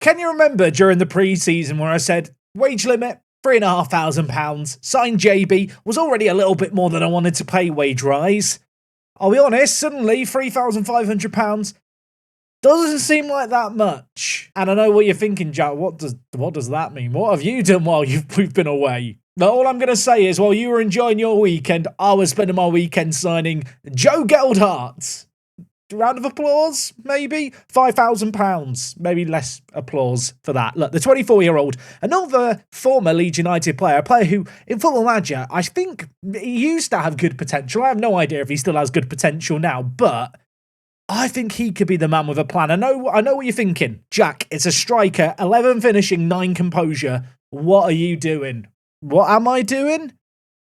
Can you remember during the pre-season where I said, wage limit, £3,500, signed JB, was already a little bit more than I wanted to pay wage rise? I'll be honest, suddenly £3,500 doesn't seem like that much. And I know what you're thinking, Jack, what does that mean? What have you done while we've been away? But all I'm going to say is, while you were enjoying your weekend, I was spending my weekend signing Joe Geldhart. Round of applause, maybe? £5,000, maybe less applause for that. Look, the 24-year-old, another former Leeds United player, a player who, in Football Manager, I think he used to have good potential. I have no idea if he still has good potential now, but I think he could be the man with a plan. I know what you're thinking. Jack, it's a striker, 11 finishing, 9 composure. What are you doing? What am I doing?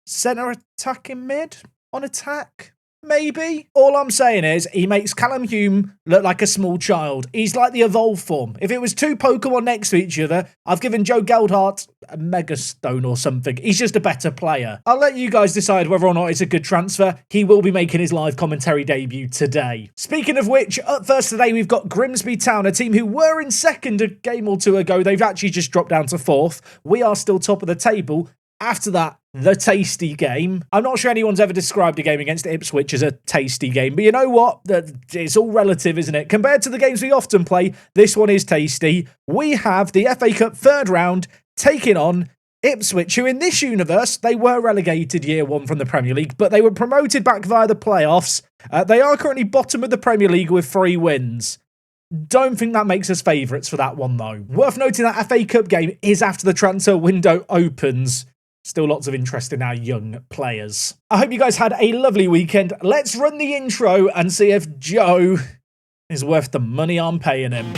Centre attacking mid? On attack? Maybe. All I'm saying is he makes Callum Hume look like a small child. He's like the evolved form. If it was two Pokemon next to each other, I've given Joe Geldhart a Megastone or something. He's just a better player. I'll let you guys decide whether or not it's a good transfer. He will be making his live commentary debut today. Speaking of which, up first today we've got Grimsby Town, a team who were in second a game or two ago. They've actually just dropped down to fourth. We are still top of the table. After that, the tasty game. I'm not sure anyone's ever described a game against Ipswich as a tasty game, but you know what? It's all relative, isn't it? Compared to the games we often play, this one is tasty. We have the FA Cup third round taking on Ipswich, who in this universe, they were relegated year one from the Premier League, but they were promoted back via the playoffs. They are currently bottom of the Premier League with 3 wins. Don't think that makes us favourites for that one, though. Worth noting that FA Cup game is after the transfer window opens. Still lots of interest in our young players. I hope you guys had a lovely weekend. Let's run the intro and see if Joe is worth the money I'm paying him.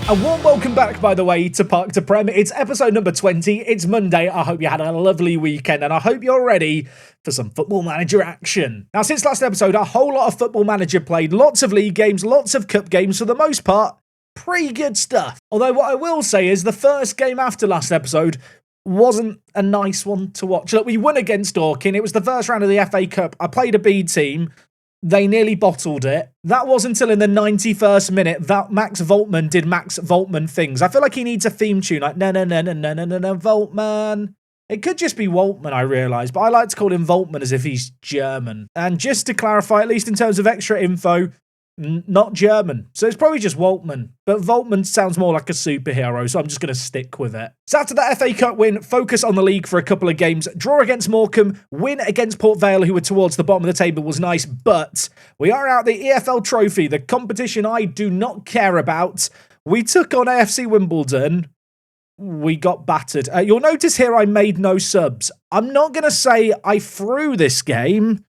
A warm welcome back, by the way, to Park to Prem. It's episode number 20. It's Monday. I hope you had a lovely weekend, and I hope you're ready for some Football Manager action. Now, since last episode, a whole lot of Football Manager played. Lots of league games, lots of cup games. For the most part, pretty good stuff. Although what I will say is the first game after last episode wasn't a nice one to watch. Look, we won against Dorking. It was the first round of the FA Cup. I played a B team. They nearly bottled it. That wasn't until in the 91st minute that Max Voltman did Max Voltman things. I feel like he needs a theme tune, like no, Voltman. It could just be Voltman, I realise, but I like to call him Voltman as if he's German. And just to clarify, at least in terms of extra info, not German. So it's probably just Voltman. But Voltman sounds more like a superhero, so I'm just going to stick with it. So after that FA Cup win, focus on the league for a couple of games. Draw against Morecambe, win against Port Vale, who were towards the bottom of the table, was nice. But we are out the EFL Trophy, the competition I do not care about. We took on AFC Wimbledon. We got battered. You'll notice here I made no subs. I'm not going to say I threw this game.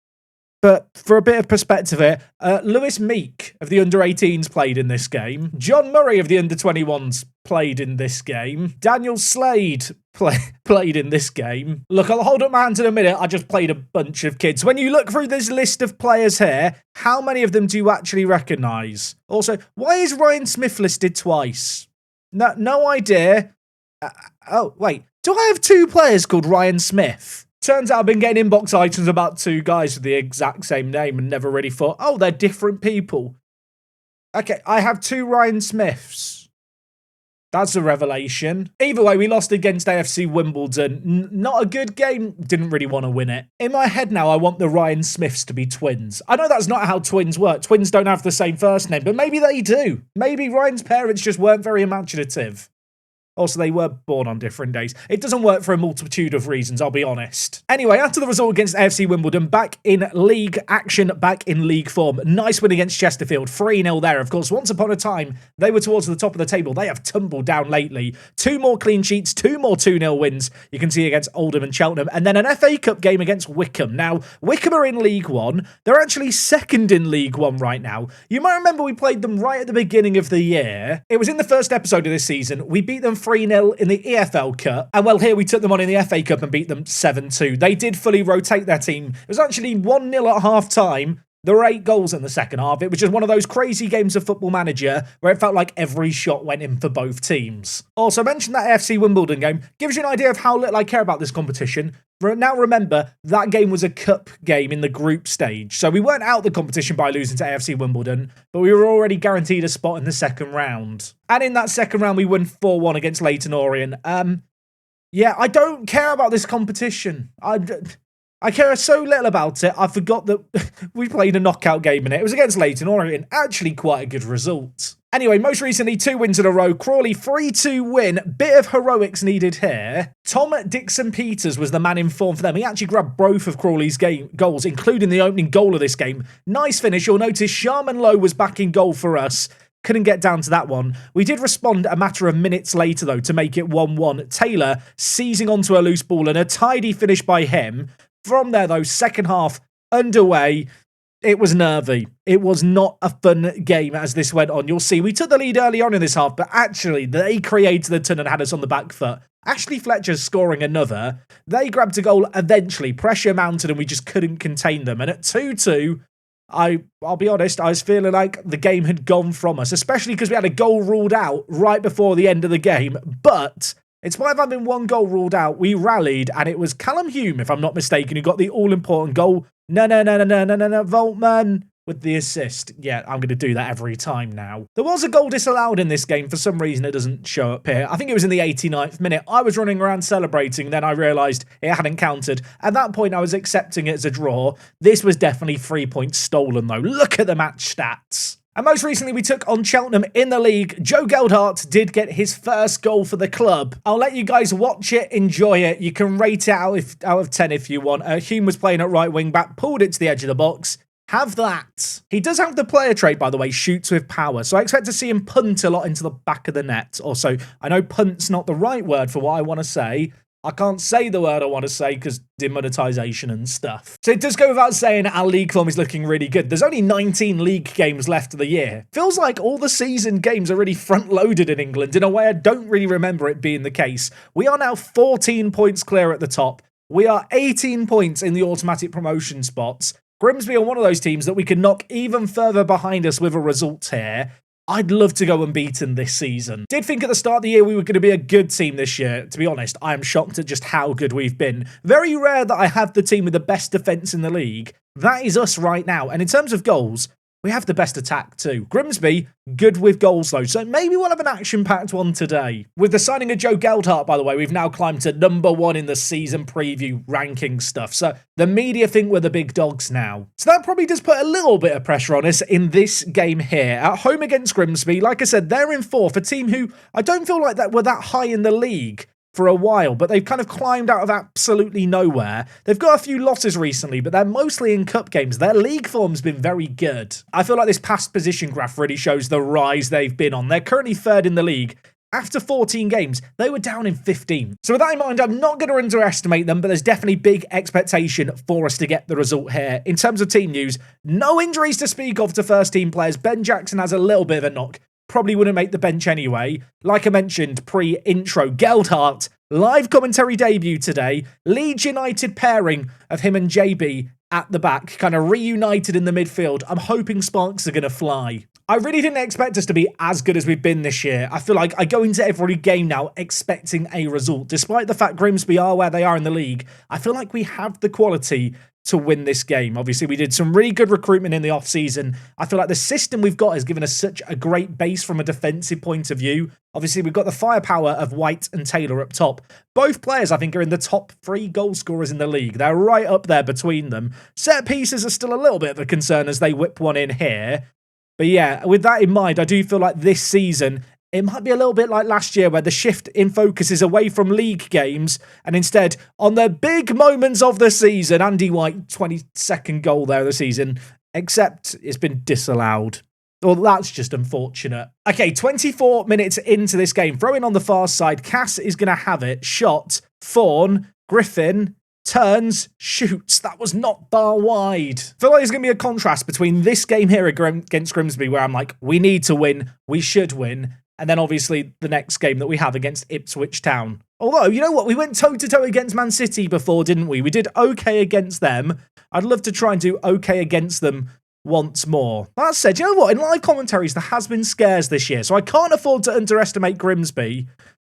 But for a bit of perspective here, Lewis Meek of the under-18s played in this game. John Murray of the under-21s played in this game. Daniel Slade played in this game. Look, I'll hold up my hands in a minute. I just played a bunch of kids. When you look through this list of players here, how many of them do you actually recognise? Also, why is Ryan Smith listed twice? No idea. Oh, wait. Do I have 2 players called Ryan Smith? Turns out I've been getting inbox items about 2 guys with the exact same name and never really thought, oh, they're different people. Okay, I have 2 Ryan Smiths. That's a revelation. Either way, we lost against AFC Wimbledon. Not a good game. Didn't really want to win it. In my head now, I want the Ryan Smiths to be twins. I know that's not how twins work. Twins don't have the same first name, but maybe they do. Maybe Ryan's parents just weren't very imaginative. Also, they were born on different days. It doesn't work for a multitude of reasons, I'll be honest. Anyway, after the result against AFC Wimbledon, back in league action, back in league form. Nice win against Chesterfield, 3-0 there. Of course, once upon a time, they were towards the top of the table. They have tumbled down lately. 2 more clean sheets, 2 more 2-0 wins. You can see against Oldham and Cheltenham. And then an FA Cup game against Wycombe. Now, Wycombe are in League One. They're actually second in League One right now. You might remember we played them right at the beginning of the year. It was in the first episode of this season. We beat them 3-0 in the EFL Cup. And well, here we took them on in the FA Cup and beat them 7-2. They did fully rotate their team. It was actually 1-0 at half-time. There were 8 goals in the second half. It was just one of those crazy games of Football Manager where it felt like every shot went in for both teams. Also, I mentioned that AFC Wimbledon game. Gives you an idea of how little I care about this competition. Now remember, that game was a cup game in the group stage. So we weren't out the competition by losing to AFC Wimbledon, but we were already guaranteed a spot in the second round. And in that second round, we won 4-1 against Leyton Orient. Yeah, I don't care about this competition. I care so little about it, I forgot that we played a knockout game in it. It was against Leyton Orient. Actually quite a good result. Anyway, most recently, 2 wins in a row. Crawley, 3-2 win. Bit of heroics needed here. Tom Dixon-Peters was the man in form for them. He actually grabbed both of Crawley's goals, including the opening goal of this game. Nice finish. You'll notice Sharman Lowe was back in goal for us. Couldn't get down to that one. We did respond a matter of minutes later, though, to make it 1-1. Taylor seizing onto a loose ball and a tidy finish by him. From there, though, second half underway. It was nervy. It was not a fun game as this went on. You'll see we took the lead early on in this half, but actually they created the ton and had us on the back foot. Ashley Fletcher's scoring another. They grabbed a goal eventually. Pressure mounted and we just couldn't contain them. And at 2-2... I'll be honest, I was feeling like the game had gone from us, especially because we had a goal ruled out right before the end of the game. But in spite of having 1 goal ruled out, we rallied, and it was Callum Hume, if I'm not mistaken, who got the all-important goal. No, Voltman with the assist. Yeah, I'm going to do that every time now. There was a goal disallowed in this game. For some reason, it doesn't show up here. I think it was in the 89th minute. I was running around celebrating, then I realised it hadn't counted. At that point, I was accepting it as a draw. This was definitely 3 points stolen, though. Look at the match stats. And most recently, we took on Cheltenham in the league. Joe Geldhart did get his first goal for the club. I'll let you guys watch it, enjoy it. You can rate it out of 10 if you want. Hume was playing at right wing back, pulled it to the edge of the box. Have that. He does have the player trait, by the way, shoots with power. So I expect to see him punt a lot into the back of the net. Also, I know punt's not the right word for what I want to say. I can't say the word I want to say because demonetization and stuff. So it does go without saying our league form is looking really good. There's only 19 league games left of the year. Feels like all the season games are really front-loaded in England in a way I don't really remember it being the case. We are now 14 points clear at the top. We are 18 points in the automatic promotion spots. Grimsby are one of those teams that we can knock even further behind us with a result here. I'd love to go unbeaten this season. Did think at the start of the year we were going to be a good team this year. To be honest, I am shocked at just how good we've been. Very rare that I have the team with the best defence in the league. That is us right now. And in terms of goals, we have the best attack too. Grimsby, good with goals though, so maybe we'll have an action-packed one today. With the signing of Joe Geldhart, by the way, we've now climbed to #1 in the season preview ranking stuff, so the media think we're the big dogs now. So that probably does put a little bit of pressure on us in this game here. At home against Grimsby, like I said, they're in 4th, a team who I don't feel like that were that high in the league for a while, but they've kind of climbed out of absolutely nowhere. They've got a few losses recently, but they're mostly in cup games. Their league form's been very good. I feel like this past position graph really shows the rise they've been on. They're currently 3rd in the league. After 14 games, they were down in 15. So with that in mind, I'm not going to underestimate them, but there's definitely big expectation for us to get the result here. In terms of team news, no injuries to speak of to first team players. Ben Jackson has a little bit of a knock. Probably wouldn't make the bench anyway. Like I mentioned pre-intro, Geldhart, live commentary debut today. Leeds United pairing of him and JB at the back, kind of reunited in the midfield. I'm hoping sparks are going to fly. I really didn't expect us to be as good as we've been this year. I feel like I go into every game now expecting a result. Despite the fact Grimsby are where they are in the league, I feel like we have the quality to win this game. Obviously, we did some really good recruitment in the off-season. I feel like the system we've got has given us such a great base from a defensive point of view. Obviously, we've got the firepower of White and Taylor up top. Both players, I think, are in the top 3 goal scorers in the league. They're right up there between them. Set pieces are still a little bit of a concern as they whip one in here. But yeah, with that in mind, I do feel like this season, it might be a little bit like last year where the shift in focus is away from league games and instead on the big moments of the season. Andy White, 22nd goal there of the season, except it's been disallowed. Well, that's just unfortunate. Okay, 24 minutes into this game. Throwing on the far side. Cass is going to have it. Shot. Fawn. Griffin. Turns, shoots. That was not far wide. I feel like there's going to be a contrast between this game here against Grimsby where I'm like, we need to win, we should win, and then obviously the next game that we have against Ipswich Town. Although, you know what? We went toe-to-toe against Man City before, didn't we? We did okay against them. I'd love to try and do okay against them once more. That said, you know what? In live commentaries, there has been scares this year, so I can't afford to underestimate Grimsby.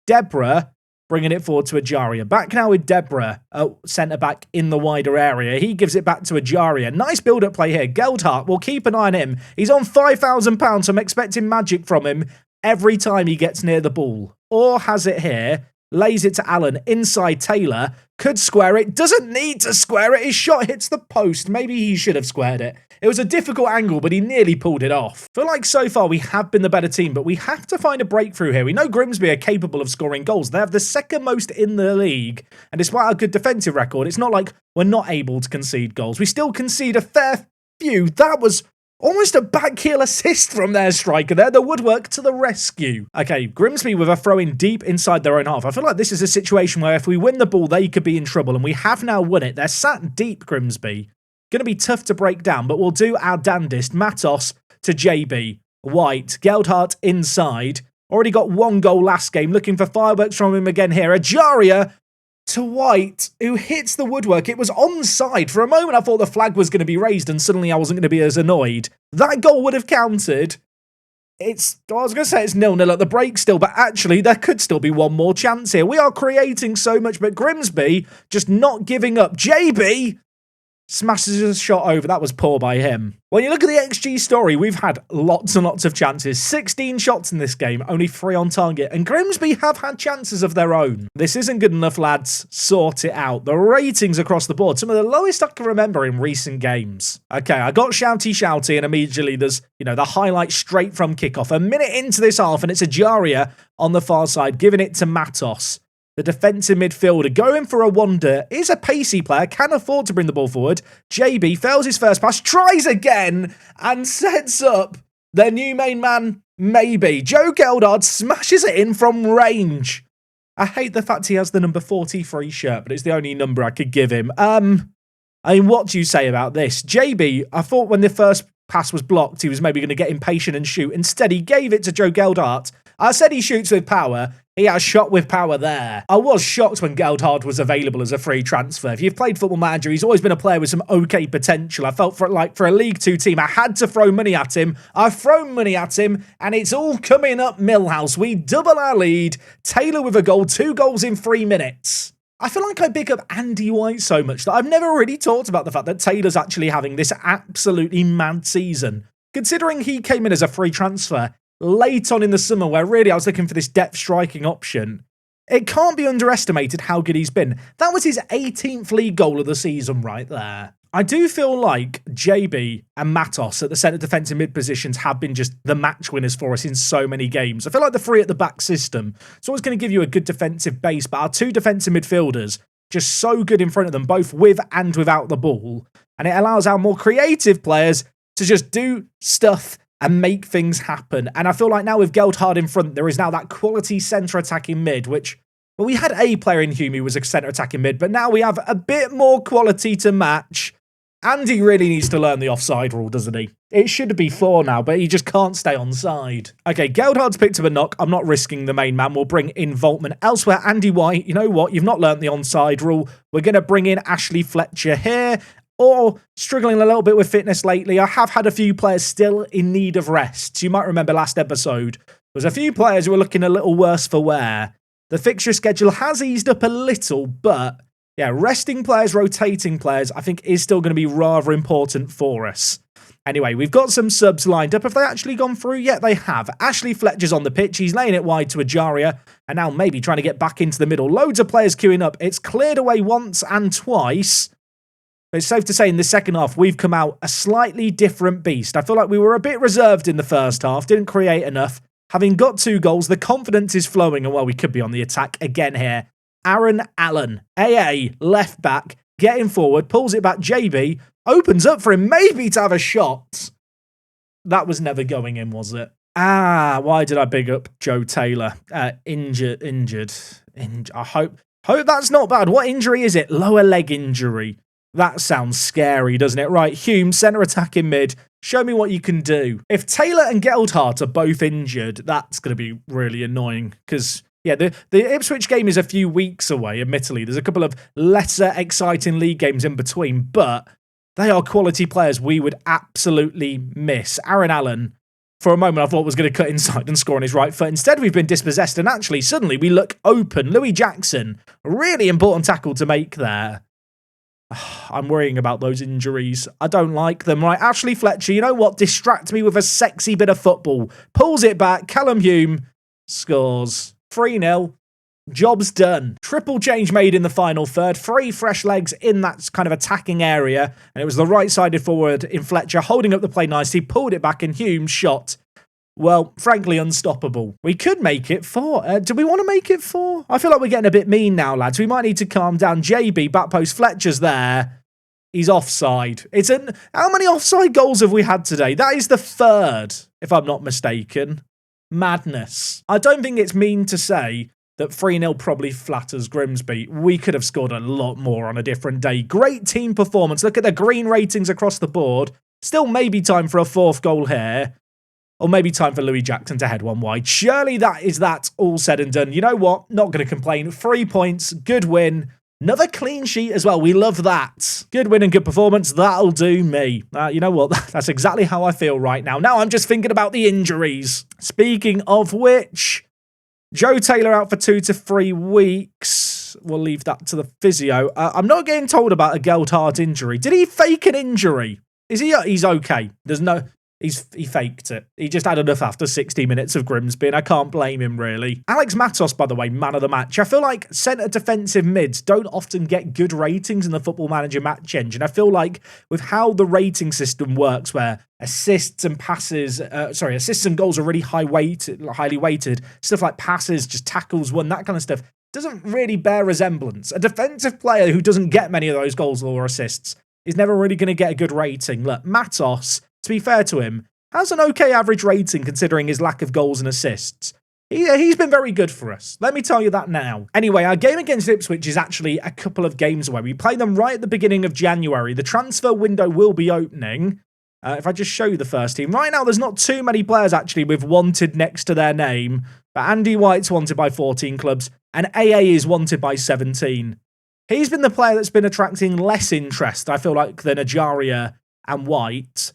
Deborah bringing it forward to Ajaria. Back now with Deborah, centre-back in the wider area. He gives it back to Ajaria. Nice build-up play here. Geldhart, we'll keep an eye on him. He's on £5,000, so I'm expecting magic from him every time he gets near the ball. Or has it here. Lays it to Allen. Inside Taylor. Could square it. Doesn't need to square it. His shot hits the post. Maybe he should have squared it. It was a difficult angle, but he nearly pulled it off. I feel like so far we have been the better team, but we have to find a breakthrough here. We know Grimsby are capable of scoring goals. They have the second most in the league. And despite our good defensive record, it's not like we're not able to concede goals. We still concede a fair few. That was almost a backheel assist from their striker there. The woodwork to the rescue. Okay, Grimsby with a throw-in deep inside their own half. I feel like this is a situation where if we win the ball, they could be in trouble. And we have now won it. They're sat deep, Grimsby. Going to be tough to break down, but we'll do our dandest. Matos to JB. White. Geldhart inside. Already got one goal last game. Looking for fireworks from him again here. Ajaria to White, who hits the woodwork. It was onside. For a moment, I thought the flag was going to be raised and suddenly I wasn't going to be as annoyed. That goal would have counted. I was going to say it's 0-0 at the break still, but actually there could still be one more chance here. We are creating so much, but Grimsby just not giving up. JB smashes his shot over. That was poor by him. When you look at the XG story, we've had lots and lots of chances. 16 shots in this game, only 3 on target. And Grimsby have had chances of their own. This isn't good enough, lads. Sort it out. The ratings across the board, some of the lowest I can remember in recent games. Okay, I got shouty, and immediately there's, the highlight straight from kickoff. A minute into this half, and it's Ajaria on the far side, giving it to Matos. The defensive midfielder going for a wander, is a pacey player, can afford to bring the ball forward. JB fails his first pass, tries again, and sets up their new main man, maybe. Joe Geldhart smashes it in from range. I hate the fact he has the number 43 shirt, but it's the only number I could give him. What do you say about this? JB, I thought when the first pass was blocked, he was maybe going to get impatient and shoot. Instead, he gave it to Joe Geldhart. I said he shoots with power. He has shot with power there. I was shocked when Geldhart was available as a free transfer. If you've played Football Manager, he's always been a player with some okay potential. I felt for a League 2 team, I had to throw money at him. I've thrown money at him, and it's all coming up Millhouse. We double our lead. Taylor with a goal, 2 goals in 3 minutes. I feel like I pick up Andy White so much that I've never really talked about the fact that Taylor's actually having this absolutely mad season. Considering he came in as a free transfer late on in the summer where really I was looking for this depth striking option. It can't be underestimated how good he's been. That was his 18th league goal of the season right there. I do feel like JB and Matos at the centre defensive mid positions have been just the match winners for us in so many games. I feel like the 3 at the back system, it's always going to give you a good defensive base, but our 2 defensive midfielders, just so good in front of them, both with and without the ball. And it allows our more creative players to just do stuff and make things happen. And I feel like now with Geldhart in front, there is now that quality centre attacking mid, which, well, we had a player in Hume who was a centre attacking mid, but now we have a bit more quality to match. Andy really needs to learn the offside rule, doesn't he? It should be 4 now, but he just can't stay onside. Okay, Geldhart's picked up a knock. I'm not risking the main man. We'll bring in Voltman. Elsewhere, Andy White, you know what? You've not learnt the onside rule. We're going to bring in Ashley Fletcher here. Or struggling a little bit with fitness lately. I have had a few players still in need of rest. You might remember last episode, there was a few players who were looking a little worse for wear. The fixture schedule has eased up a little, but yeah, resting players, rotating players, I think is still going to be rather important for us. Anyway, we've got some subs lined up. Have they actually gone through? Yeah, they have. Ashley Fletcher's on the pitch. He's laying it wide to Ajaria, and now maybe trying to get back into the middle. Loads of players queuing up. It's cleared away once and twice. But it's safe to say in the second half, we've come out a slightly different beast. I feel like we were a bit reserved in the first half, didn't create enough. Having got 2 goals, the confidence is flowing, and well, we could be on the attack again here. Aaron Allen, AA, left back, getting forward, pulls it back, JB, opens up for him, maybe to have a shot. That was never going in, was it? Why did I big up Joe Taylor? Injured. I hope that's not bad. What injury is it? Lower leg injury. That sounds scary, doesn't it? Right, Hume, centre attacking mid. Show me what you can do. If Taylor and Geldhart are both injured, that's going to be really annoying. Because, yeah, the Ipswich game is a few weeks away, admittedly. There's a couple of lesser exciting league games in between. But They are quality players we would absolutely miss. Aaron Allen, for a moment, I thought was going to cut inside and score on his right foot. Instead, we've been dispossessed, and actually, suddenly, we look open. Louis Jackson, really important tackle to make there. I'm worrying about those injuries. I don't like them. Right, Ashley Fletcher, you know what? Distract me with a sexy bit of football. Pulls it back. Callum Hume scores. 3-0. Job's done. Triple change made in the final third. 3 fresh legs in that kind of attacking area. And it was the right-sided forward in Fletcher holding up the play nicely. Pulled it back and Hume shot. Well, frankly, unstoppable. We could make it 4. Do we want to make it 4? I feel like we're getting a bit mean now, lads. We might need to calm down. JB, back post, Fletcher's there. He's offside. How many offside goals have we had today? That is the 3rd, if I'm not mistaken. Madness. I don't think it's mean to say that 3-0 probably flatters Grimsby. We could have scored a lot more on a different day. Great team performance. Look at the green ratings across the board. Still maybe time for a 4th goal here. Or maybe time for Louis Jackson to head one wide. Surely that is that all said and done. You know what? Not going to complain. 3 points. Good win. Another clean sheet as well. We love that. Good win and good performance. That'll do me. You know what? That's exactly how I feel right now. Now I'm just thinking about the injuries. Speaking of which, Joe Taylor out for 2 to 3 weeks. We'll leave that to the physio. I'm not getting told about a Geldhard injury. Did he fake an injury? He's okay. He faked it. He just had enough after 60 minutes of Grimsby, and I can't blame him, really. Alex Matos, by the way, man of the match. I feel like centre defensive mids don't often get good ratings in the Football Manager match engine. I feel like with how the rating system works, where assists and goals are really highly weighted, stuff like passes, just tackles won, that kind of stuff, doesn't really bear resemblance. A defensive player who doesn't get many of those goals or assists is never really going to get a good rating. Look, Matos, to be fair to him, has an okay average rating considering his lack of goals and assists. He's been very good for us. Let me tell you that now. Anyway, our game against Ipswich is actually a couple of games away. We play them right at the beginning of January. The transfer window will be opening. If I just show you the first team. Right now, there's not too many players actually with wanted next to their name. But Andy White's wanted by 14 clubs and AA is wanted by 17. He's been the player that's been attracting less interest, I feel like, than Ajaria and White.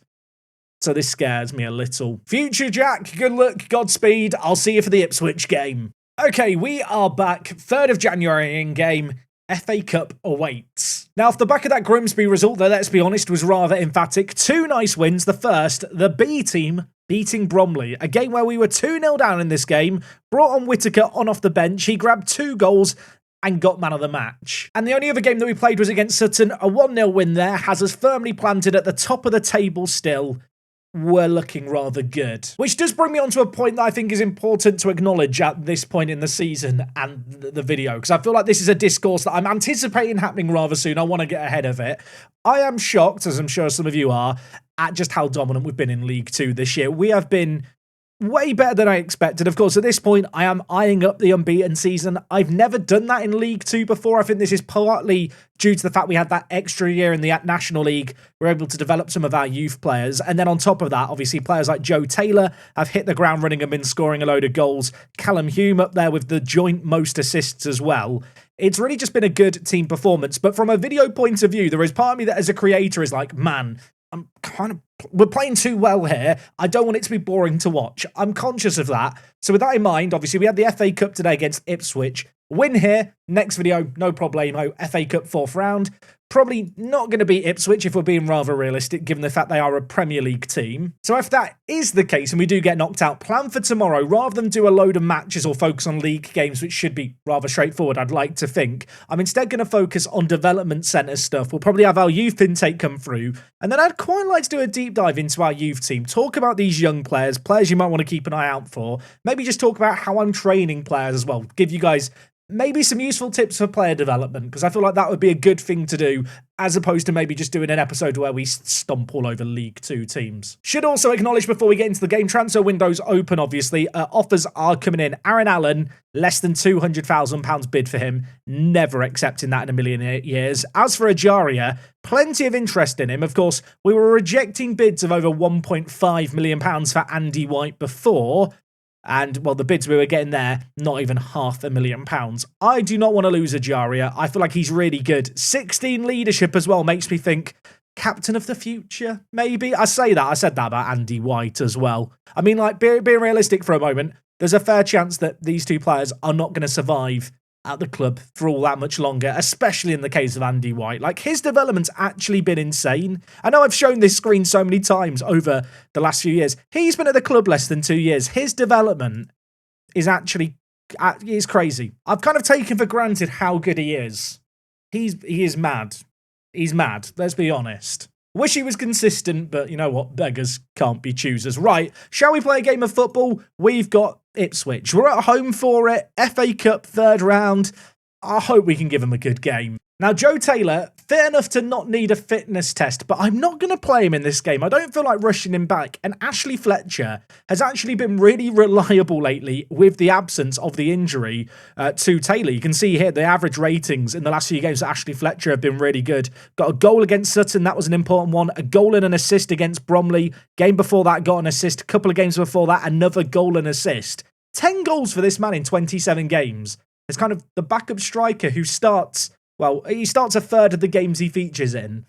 So this scares me a little. Future Jack, good luck, Godspeed. I'll see you for the Ipswich game. Okay, we are back. 3rd of January in game. FA Cup awaits. Now, off the back of that Grimsby result, that, let's be honest, was rather emphatic. 2 nice wins. The first, the B team beating Bromley. A game where we were 2-0 down in this game. Brought on Whittaker on off the bench. He grabbed 2 goals and got man of the match. And the only other game that we played was against Sutton. A 1-0 win there has us firmly planted at the top of the table still. We're looking rather good. Which does bring me on to a point that I think is important to acknowledge at this point in the season and the video, because I feel like this is a discourse that I'm anticipating happening rather soon. I want to get ahead of it. I am shocked, as I'm sure some of you are, at just how dominant we've been in League 2 this year. We have been way better than I expected. Of course, at this point, I am eyeing up the unbeaten season. I've never done that in League 2 before. I think this is partly due to the fact we had that extra year in the National League. We're able to develop some of our youth players. And then on top of that, obviously, players like Joe Taylor have hit the ground running and been scoring a load of goals. Callum Hume up there with the joint most assists as well. It's really just been a good team performance. But from a video point of view, there is part of me that as a creator is like, man, we're playing too well here. I don't want it to be boring to watch. I'm conscious of that. So with that in mind, obviously we had the FA Cup today against Ipswich. Win here. Next video, no problemo. FA Cup 4th round. Probably not going to beat Ipswich if we're being rather realistic, given the fact they are a Premier League team. So if that is the case and we do get knocked out, plan for tomorrow, rather than do a load of matches or focus on league games, which should be rather straightforward, I'd like to think, I'm instead going to focus on development centre stuff. We'll probably have our youth intake come through. And then I'd quite like to do a deep dive into our youth team. Talk about these young players you might want to keep an eye out for. Maybe just talk about how I'm training players as well. Give you guys maybe some useful tips for player development, because I feel like that would be a good thing to do, as opposed to maybe just doing an episode where we stomp all over League 2 teams. Should also acknowledge before we get into the game, transfer window's open, obviously. Offers are coming in. Aaron Allen, less than £200,000 bid for him. Never accepting that in a million years. As for Ajaria, plenty of interest in him. Of course, we were rejecting bids of over £1.5 million for Andy White before. And, well, the bids we were getting there, not even £500,000. I do not want to lose Ajaria. I feel like he's really good. 16 leadership as well makes me think, captain of the future, maybe? I said that about Andy White as well. I mean, like, being realistic for a moment, there's a fair chance that these two players are not going to survive at the club for all that much longer, especially in the case of Andy White. Like, his development's actually been insane. I know I've shown this screen so many times over the last few years. He's been at the club less than 2 years. His development is actually is crazy. I've kind of taken for granted how good he is. He is mad. He's mad, let's be honest. Wish he was consistent, but you know what? Beggars can't be choosers. Right, shall we play a game of football? We've got Ipswich. We're at home for it. FA Cup third round. I hope we can give him a good game. Now, Joe Taylor, fit enough to not need a fitness test, but I'm not going to play him in this game. I don't feel like rushing him back. And Ashley Fletcher has actually been really reliable lately with the absence of the injury to Taylor. You can see here the average ratings in the last few games that Ashley Fletcher have been really good. Got a goal against Sutton, that was an important one. A goal and an assist against Bromley. Game before that, got an assist. A couple of games before that, another goal and assist. 10 goals for this man in 27 games. It's kind of the backup striker who starts... Well, he starts a third of the games he features in.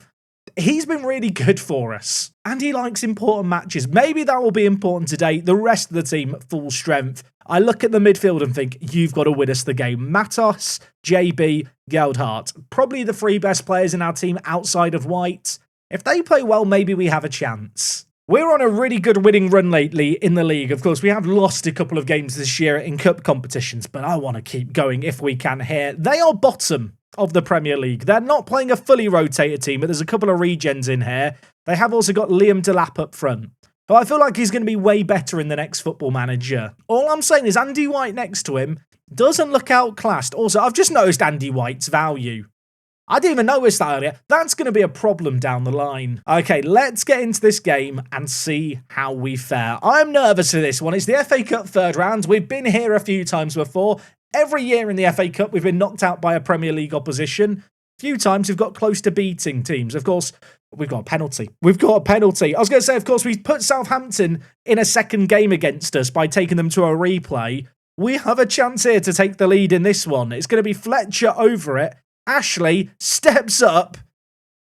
He's been really good for us. And he likes important matches. Maybe that will be important today. The rest of the team, full strength. I look at the midfield and think, you've got to win us the game. Matos, JB, Geldhart. Probably the three best players in our team outside of White. If they play well, maybe we have a chance. We're on a really good winning run lately in the league. Of course, we have lost a couple of games this year in cup competitions, but I want to keep going if we can here. They are bottom of the Premier League. They're not playing a fully rotated team, but there's a couple of regens in here. They have also got Liam Delap up front. But I feel like he's going to be way better in the next Football Manager. All I'm saying is Andy White next to him doesn't look outclassed. Also, I've just noticed Andy White's value. I didn't even notice that earlier. That's going to be a problem down the line. Okay, let's get into this game and see how we fare. I'm nervous for this one. It's the FA Cup third round. We've been here a few times before. Every year in the FA Cup, we've been knocked out by a Premier League opposition. A few times we've got close to beating teams. Of course, we've got a penalty. We've got a penalty. I was going to say, of course, we put Southampton in a second game against us by taking them to a replay. We have a chance here to take the lead in this one. It's going to be Fletcher over it. Ashley steps up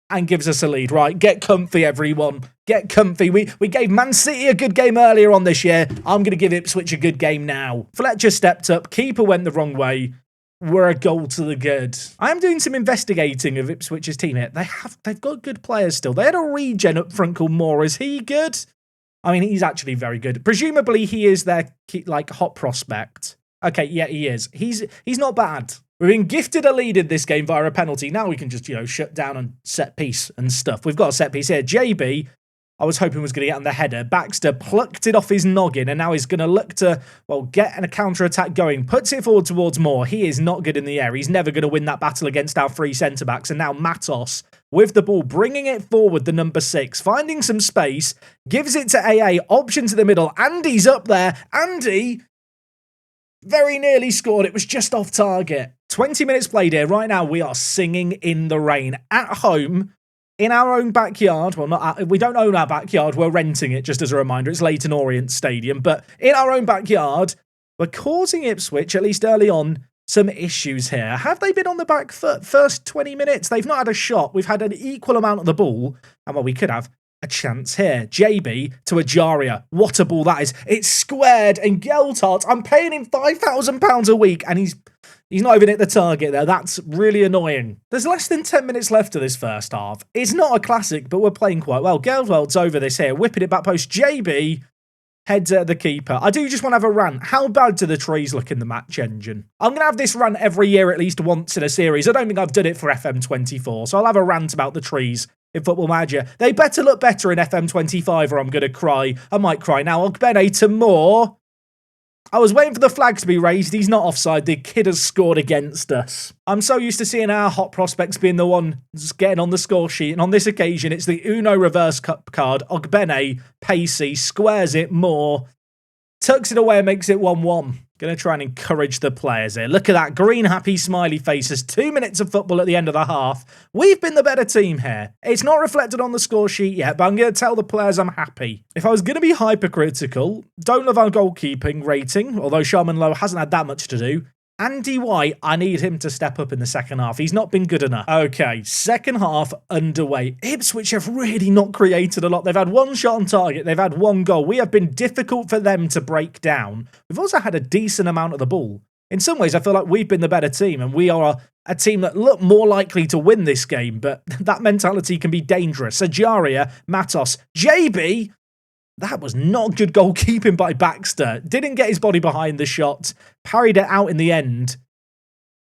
and gives us a lead. Right, get comfy, everyone. Get comfy. We gave Man City a good game earlier on this year. I'm going to give Ipswich a good game now. Fletcher stepped up. Keeper went the wrong way. We're a goal to the good. I am doing some investigating of Ipswich's team here. They've got good players still. They had a regen up front called Moore. Is he good? I mean, he's actually very good. Presumably, he is their hot prospect. Okay, yeah, he is. He's not bad. We've been gifted a lead in this game via a penalty. Now we can just, shut down and set piece and stuff. We've got a set piece here. JB, I was hoping was going to get on the header. Baxter plucked it off his noggin, and now he's going to look to, get a counter-attack going. Puts it forward towards Moore. He is not good in the air. He's never going to win that battle against our three centre-backs. And now Matos, with the ball, bringing it forward, the number 6, finding some space, gives it to AA, option to the middle. Andy's up there. Andy very nearly scored. It was just off target. 20 minutes played here. Right now, we are singing in the rain. At home, in our own backyard. Well, we don't own our backyard. We're renting it, just as a reminder. It's Leyton Orient Stadium. But in our own backyard, we're causing Ipswich, at least early on, some issues here. Have they been on the back foot first 20 minutes? They've not had a shot. We've had an equal amount of the ball. And, we could have a chance here. JB to Ajaria. What a ball that is. It's squared, and Geldhart, I'm paying him £5,000 a week, and he's not even at the target there. That's really annoying. There's less than 10 minutes left of this first half. It's not a classic, but we're playing quite well. Geldhart's over this here, whipping it back post. JB heads at the keeper. I do just want to have a rant. How bad do the trees look in the match engine? I'm going to have this rant every year at least once in a series. I don't think I've done it for FM24, so I'll have a rant about the trees in Football Manager. They better look better in FM25 or I'm going to cry. I might cry now. Ogbene to Moore. I was waiting for the flag to be raised. He's not offside. The kid has scored against us. I'm so used to seeing our hot prospects being the one getting on the score sheet. And on this occasion, it's the Uno reverse cup card. Ogbene, pacey, squares it, Moore, tucks it away and makes it 1-1. Going to try and encourage the players here. Look at that green, happy, smiley faces. 2 minutes of football at the end of the half. We've been the better team here. It's not reflected on the score sheet yet, but I'm going to tell the players I'm happy. If I was going to be hypercritical, don't love our goalkeeping rating, although Sharman Lowe hasn't had that much to do. Andy White, I need him to step up in the second half. He's not been good enough. Okay, second half underway. Ipswich have really not created a lot. They've had one shot on target. They've had one goal. We have been difficult for them to break down. We've also had a decent amount of the ball. In some ways, I feel like we've been the better team, and we are a team that look more likely to win this game, but that mentality can be dangerous. Ajaria, Matos, JB... That was not good goalkeeping by Baxter. Didn't get his body behind the shot. Parried it out in the end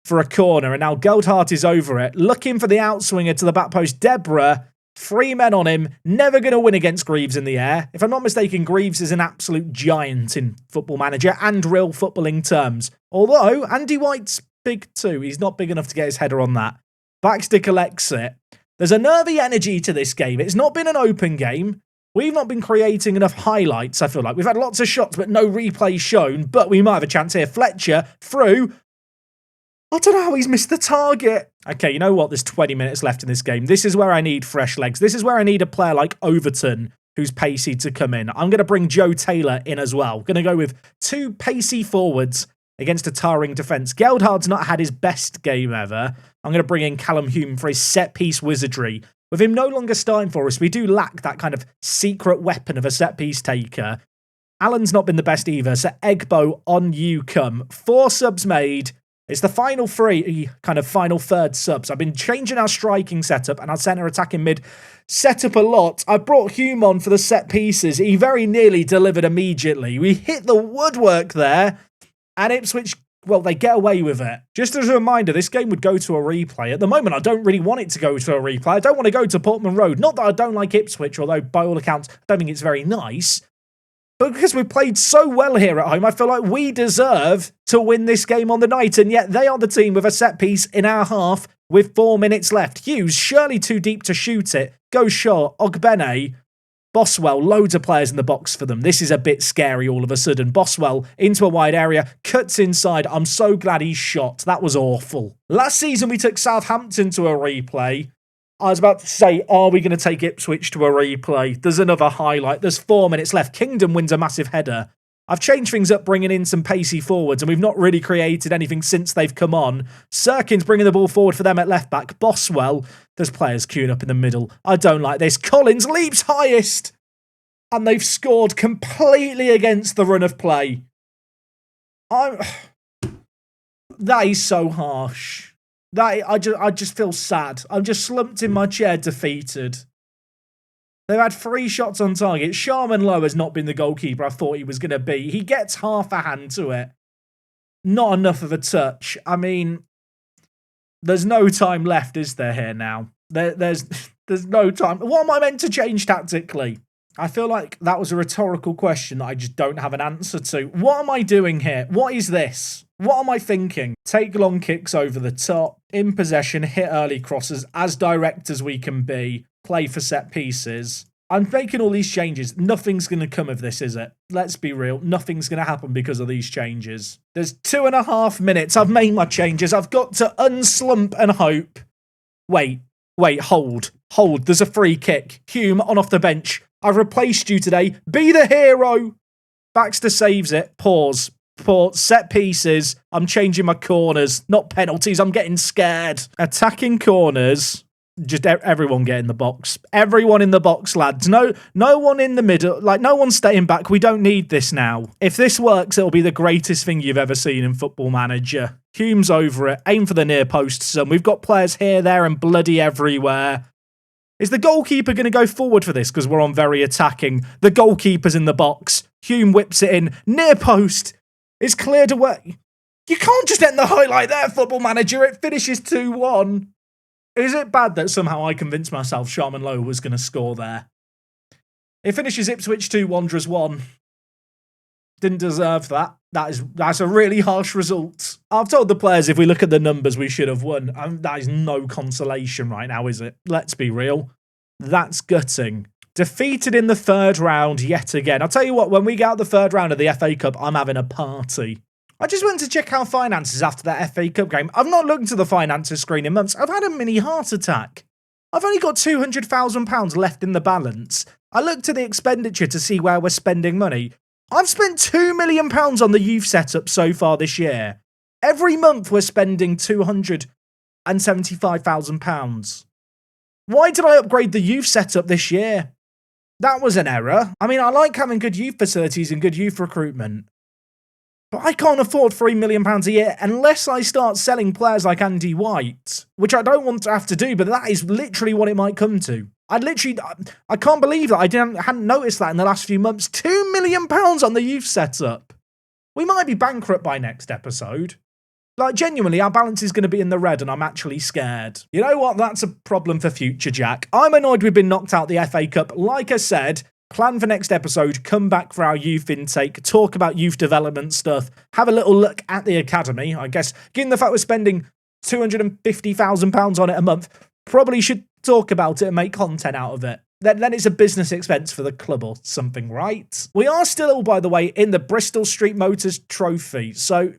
for a corner. And now Geldhart is over it. Looking for the outswinger to the back post. Deborah, 3 men on him. Never going to win against Greaves in the air. If I'm not mistaken, Greaves is an absolute giant in Football Manager and real footballing terms. Although, Andy White's big too. He's not big enough to get his header on that. Baxter collects it. There's a nervy energy to this game. It's not been an open game. We've not been creating enough highlights, I feel like. We've had lots of shots, but no replays shown. But we might have a chance here. Fletcher, through. I don't know how he's missed the target. Okay, you know what? There's 20 minutes left in this game. This is where I need fresh legs. This is where I need a player like Overton, who's pacey, to come in. I'm going to bring Joe Taylor in as well. Going to go with 2 pacey forwards against a tiring defence. Geldhard's not had his best game ever. I'm going to bring in Callum Hume for his set-piece wizardry. With him no longer starting for us, we do lack that kind of secret weapon of a set-piece taker. Alan's not been the best either, so Egbo, on you come. 4 subs made. It's the final 3, kind of final third subs. I've been changing our striking setup and our centre attacking mid setup a lot. I brought Hume on for the set pieces. He very nearly delivered immediately. We hit the woodwork there, and Ipswich... well, they get away with it. Just as a reminder, this game would go to a replay. At the moment, I don't really want it to go to a replay. I don't want to go to Portman Road. Not that I don't like Ipswich, although by all accounts, I don't think it's very nice. But because we've played so well here at home, I feel like we deserve to win this game on the night. And yet they are the team with a set piece in our half with 4 minutes left. Hughes, surely too deep to shoot it. Goes short. Ogbene. Boswell, loads of players in the box for them. This is a bit scary all of a sudden. Boswell into a wide area, cuts inside. I'm so glad he shot. That was awful. Last season, we took Southampton to a replay. I was about to say, are we going to take Ipswich to a replay? There's another highlight. There's 4 minutes left. Kingdom wins a massive header. I've changed things up, bringing in some pacey forwards, and we've not really created anything since they've come on. Sirkin's bringing the ball forward for them at left-back. Boswell, there's players queuing up in the middle. I don't like this. Collins leaps highest, and they've scored completely against the run of play. That is so harsh. I just feel sad. I'm just slumped in my chair, defeated. They've had 3 shots on target. Sharman Lowe has not been the goalkeeper I thought he was going to be. He gets half a hand to it. Not enough of a touch. I mean, there's no time left, is there, here now? There's no time. What am I meant to change tactically? I feel like that was a rhetorical question that I just don't have an answer to. What am I doing here? What is this? What am I thinking? Take long kicks over the top, in possession, hit early crosses, as direct as we can be, play for set pieces. I'm making all these changes. Nothing's going to come of this, is it? Let's be real. Nothing's going to happen because of these changes. There's 2.5 minutes. I've made my changes. I've got to unslump and hope. Wait, hold. There's a free kick. Hume on off the bench. I've replaced you today. Be the hero. Baxter saves it. Pause. Set pieces. I'm changing my corners. Not penalties. I'm getting scared. Attacking corners. Just everyone get in the box. Everyone in the box, lads. No one in the middle. Like, no one staying back. We don't need this now. If this works, it'll be the greatest thing you've ever seen in Football Manager. Hume's over it. Aim for the near post, son. We've got players here, there, and bloody everywhere. Is the goalkeeper going to go forward for this because we're on very attacking? The goalkeeper's in the box. Hume whips it in. Near post. It's cleared away. You can't just end the highlight there, Football Manager. It finishes 2-1. Is it bad that somehow I convinced myself Sharman Lowe was going to score there? It finishes Ipswich 2, Wanderers 1. Didn't deserve that. That's a really harsh result. I've told the players if we look at the numbers, we should have won. That is no consolation right now, is it? Let's be real. That's gutting. Defeated in the 3rd round yet again. I'll tell you what, when we get out the 3rd round of the FA Cup, I'm having a party. I just went to check our finances after that FA Cup game. I've not looked at the finances screen in months. I've had a mini heart attack. I've only got £200,000 left in the balance. I looked at the expenditure to see where we're spending money. I've spent £2 million on the youth setup so far this year. Every month we're spending £275,000. Why did I upgrade the youth setup this year? That was an error. I mean, I like having good youth facilities and good youth recruitment, but I can't afford £3 million a year unless I start selling players like Andy White, which I don't want to have to do, but that is literally what it might come to. I can't believe that I hadn't noticed that in the last few months. £2 million on the youth setup. We might be bankrupt by next episode. Like, genuinely, our balance is going to be in the red and I'm actually scared. You know what? That's a problem for future Jack. I'm annoyed we've been knocked out the FA Cup. Like I said, plan for next episode, come back for our youth intake, talk about youth development stuff, have a little look at the academy. I guess, given the fact we're spending £250,000 on it a month, probably should talk about it and make content out of it. Then it's a business expense for the club or something, right? We are still, by the way, in the Bristol Street Motors Trophy, so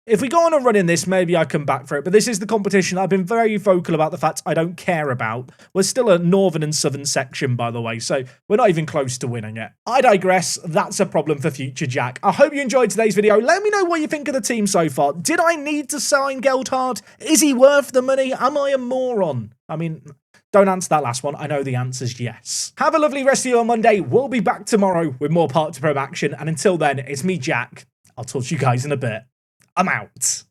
if we go on a run in this, maybe I come back for it, but this is the competition I've been very vocal about the fact I don't care about. We're still a northern and southern section, by the way, so we're not even close to winning it. I digress. That's a problem for future Jack. I hope you enjoyed today's video. Let me know what you think of the team so far. Did I need to sign Geldhard? Is he worth the money? Am I a moron? I mean, don't answer that last one. I know the answer's yes. Have a lovely rest of your Monday. We'll be back tomorrow with more Park to Prem action, and until then, it's me, Jack. I'll talk to you guys in a bit. I'm out.